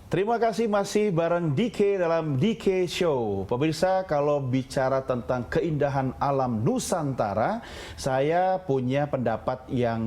Terima kasih masih bareng DK dalam DK Show. Pemirsa, kalau bicara tentang keindahan alam Nusantara, saya punya pendapat yang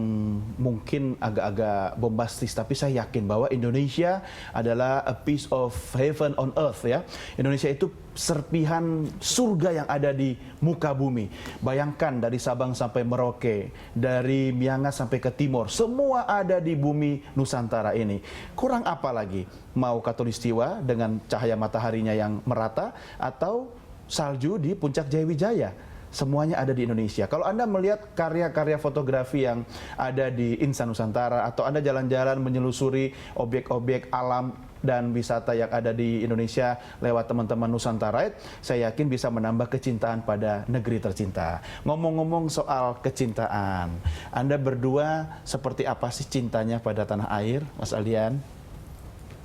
mungkin agak-agak bombastis, tapi saya yakin bahwa Indonesia adalah a piece of heaven on earth ya. Indonesia itu serpihan surga yang ada di muka bumi. Bayangkan dari Sabang sampai Merauke, dari Miangas sampai ke timur, semua ada di bumi Nusantara ini. Kurang apa lagi? Mau khatulistiwa dengan cahaya mataharinya yang merata atau salju di puncak Jayawijaya. Semuanya ada di Indonesia. Kalau Anda melihat karya-karya fotografi yang ada di Insan Nusantara atau Anda jalan-jalan menyelusuri objek-objek alam dan wisata yang ada di Indonesia lewat teman-teman Nusantara, saya yakin bisa menambah kecintaan pada negeri tercinta. Ngomong-ngomong soal kecintaan, Anda berdua seperti apa sih cintanya pada tanah air, Mas Aldian?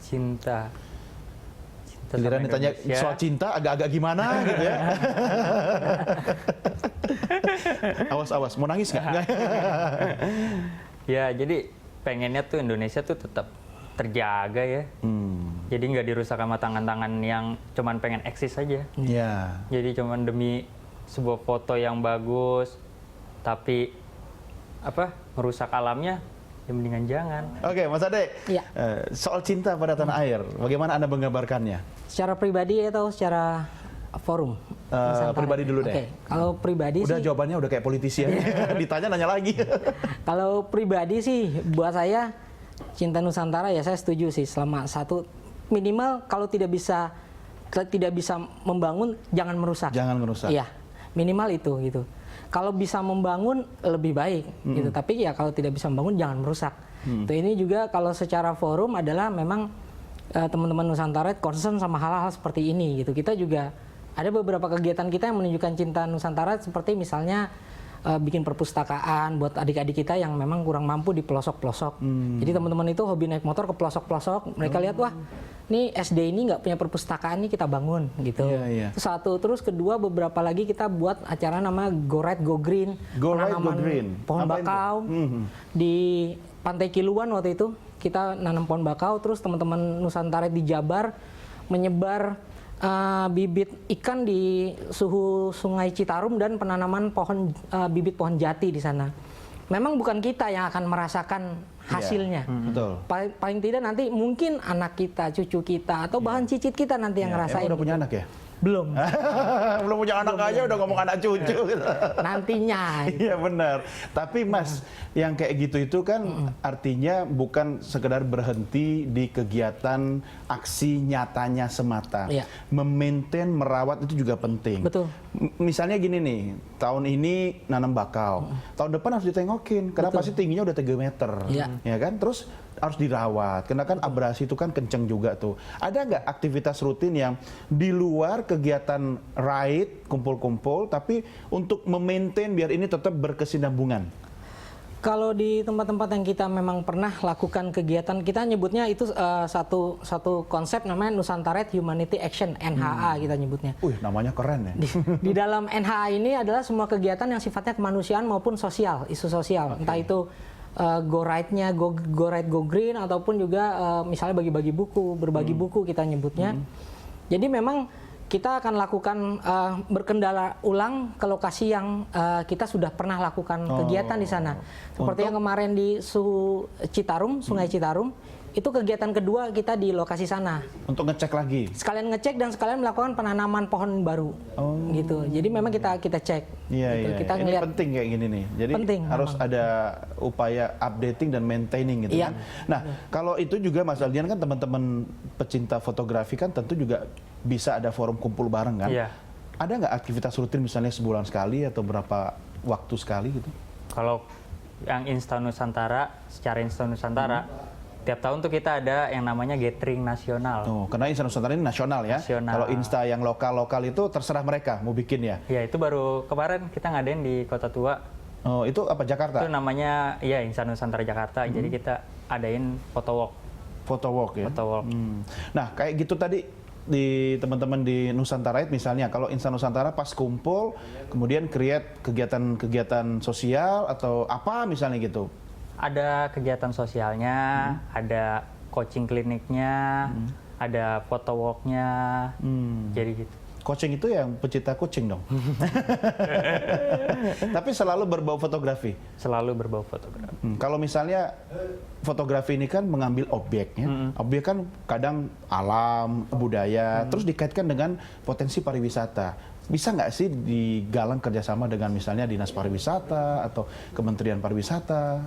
Cinta Giliran ditanya soal cinta agak-agak gimana gitu ya. Awas-awas, mau nangis nggak? Ya, jadi pengennya tuh Indonesia tuh tetap terjaga ya. Jadi nggak dirusak sama tangan-tangan yang cuman pengen eksis aja. Iya. Jadi cuman demi sebuah foto yang bagus, tapi merusak alamnya, ya mendingan jangan. Oke, Mas Ade. Iya. Soal cinta pada tanah air, bagaimana Anda menggambarkannya? Secara pribadi atau secara forum? Pribadi dulu deh. Oke, kalau pribadi udah sih, jawabannya udah kayak politisi ya. Ditanya nanya lagi. kalau pribadi sih buat saya cinta Nusantara ya saya setuju sih, selama satu minimal kalau tidak bisa membangun jangan merusak. Jangan merusak. Iya, minimal itu gitu. Kalau bisa membangun lebih baik gitu, tapi ya kalau tidak bisa membangun jangan merusak. Tuh, ini juga kalau secara forum adalah memang teman-teman Nusantara concern sama hal-hal seperti ini gitu. Kita juga ada beberapa kegiatan kita yang menunjukkan cinta Nusantara, seperti misalnya bikin perpustakaan buat adik-adik kita yang memang kurang mampu di pelosok-pelosok. Jadi teman-teman itu hobi naik motor ke pelosok-pelosok, mereka lihat wah nih SD ini nggak punya perpustakaan, nih kita bangun gitu. Itu satu. Terus kedua, beberapa lagi kita buat acara nama Go Right Go Green, penanaman pohon bakau di Pantai Kiluan. Waktu itu kita nanam pohon bakau, terus teman-teman Nusantara di Jabar menyebar bibit ikan di suhu Sungai Citarum dan penanaman bibit pohon jati di sana. Memang bukan kita yang akan merasakan hasilnya. Betul. Paling tidak nanti mungkin anak kita, cucu kita, atau bahkan cicit kita nanti yang ngerasain. Udah punya anak ya? Belum. Belum punya anak aja udah ngomong anak cucu gitu. Nantinya. Iya benar. Tapi Mas, yang kayak gitu itu kan artinya bukan sekedar berhenti di kegiatan aksi nyatanya semata. Iya. Memaintain, merawat itu juga penting. Betul. Misalnya gini nih, tahun ini nanam bakau. Tahun depan harus ditengokin. Kenapa sih tingginya udah 3 meter? Iya. Ya kan? Terus harus dirawat, karena kan abrasi itu kan kenceng juga tuh. Ada nggak aktivitas rutin yang di luar kegiatan ride, kumpul-kumpul, tapi untuk memaintain biar ini tetap berkesinambungan? Kalau di tempat-tempat yang kita memang pernah lakukan kegiatan, kita nyebutnya itu satu konsep namanya Nusantara Humanity Action, NHA kita nyebutnya. Namanya keren ya. Di dalam NHA ini adalah semua kegiatan yang sifatnya kemanusiaan maupun sosial, isu sosial. Entah itu Go Right-nya, Go Right Go Green, ataupun juga misalnya bagi-bagi buku, berbagi buku kita nyebutnya. Jadi memang kita akan lakukan berkendara ulang ke lokasi yang kita sudah pernah lakukan kegiatan di sana. Seperti yang kemarin di Citarum, Sungai Citarum, itu kegiatan kedua kita di lokasi sana. Untuk ngecek lagi? Sekalian ngecek dan sekalian melakukan penanaman pohon baru. Gitu. Jadi memang kita cek. Iya. Kita ini penting kayak gini nih. Jadi penting, harus ada upaya updating dan maintaining gitu kan. Nah, kalau itu juga Mas Aldian kan teman-teman pecinta fotografi kan tentu juga bisa ada forum kumpul bareng kan. Iya. Ada nggak aktivitas rutin misalnya sebulan sekali atau berapa waktu sekali gitu? Kalau yang Insta Nusantara, secara Insta Nusantara, tiap tahun tuh kita ada yang namanya gathering nasional. Karena Insta Nusantara ini nasional ya. Kalau Insta yang lokal-lokal itu terserah mereka mau bikin ya. Ya, itu baru kemarin kita ngadain di Kota Tua. Itu apa, Jakarta? Itu namanya ya Insta Nusantara Jakarta. Jadi kita adain photo walk. Photo walk ya. Photo walk. Nah, kayak gitu tadi di teman-teman di Nusantara misalnya, kalau Insta Nusantara pas kumpul kemudian create kegiatan-kegiatan sosial atau apa misalnya gitu. Ada kegiatan sosialnya, ada coaching kliniknya, ada foto walk-nya, jadi gitu. Coaching itu yang pecinta kucing dong. Tapi selalu berbau fotografi. Selalu berbau fotografi. Kalau misalnya fotografi ini kan mengambil objeknya, objek kan kadang alam, budaya, terus dikaitkan dengan potensi pariwisata. Bisa nggak sih digalang kerjasama dengan misalnya Dinas Pariwisata atau Kementerian Pariwisata?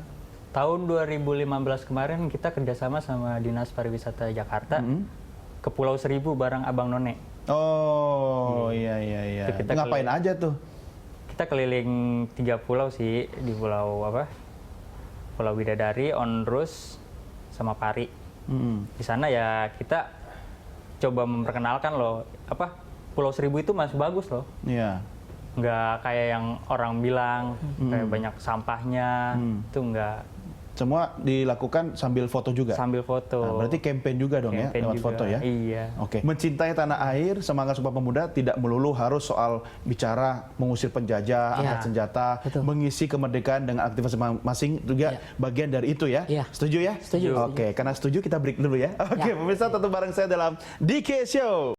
Tahun 2015 kemarin kita kerjasama sama Dinas Pariwisata Jakarta ke Pulau Seribu bareng Abang None. Oh, iya. Itu kita Ngapain aja tuh? Kita keliling 3 pulau sih, di pulau apa? Pulau Bidadari, Onrus, sama Pari. Di sana ya kita coba memperkenalkan loh, apa Pulau Seribu itu masih bagus loh. Iya. Nggak kayak yang orang bilang kayak banyak sampahnya, itu nggak. Semua dilakukan sambil foto juga. Sambil foto. Nah, berarti campaign juga dong Campaign ya, lewat juga, foto ya. iya. Oke. Mencintai tanah air, semangat Sumpah Pemuda tidak melulu harus soal bicara mengusir penjajah, angkat senjata, betul. mengisi kemerdekaan dengan aktivitas masing-masing juga bagian dari itu ya. Iya. Setuju ya? Setuju. Oke, karena setuju kita break dulu ya. Oke, pemirsa tetap bareng saya dalam DK Show.